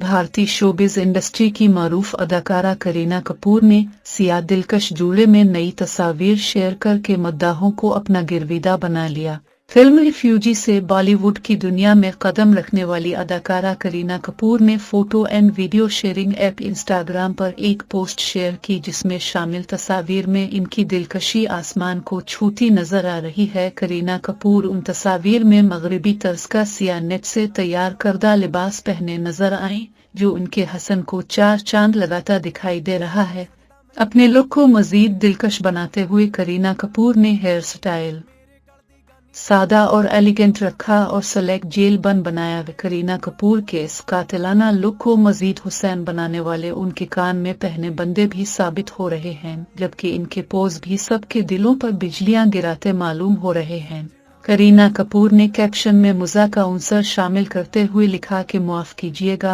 भारतीय showbiz industry की मारूफ अदाकारा करीना कपूर ने सियाह दिलकश जूड़े में नई तस्वीर शेयर करके मद्दाहों को अपना गिरविदा बना लिया। फिल्म रिफ्यूजी से बॉलीवुड की दुनिया में कदम रखने वाली अदाकारा करीना कपूर ने photo and video sharing app Instagram पर एक पोस्ट शेयर की जिसमें शामिल तस्वीर में इनकी दिलकशी आसमान को छूती नजर आ रही है। करीना कपूर उन तस्वीर में मगरबी तर्ज का सियाह नेट से तैयार करदा लिबास पहने नजर आई जो उनके हसन को चार चांद लगाता दिखाई दे रहा है। अपने लुक को मजीद दिलकश बनाते हुए करीना कपूर ने हेयर स्टाइल सादा और एलिगेंट रखा और सेलेक्ट जेल बन बनाया। करीना कपूर के इस कातिलाना लुक को मजीद हुसैन बनाने वाले उनके कान में पहने बंदे भी साबित हो रहे हैं, जबकि इनके पोज भी सबके दिलों पर बिजलियां गिराते मालूम हो रहे हैं। करीना कपूर ने कैप्शन में मज़ाक का उनसर शामिल करते हुए लिखा कि माफ कीजिएगा,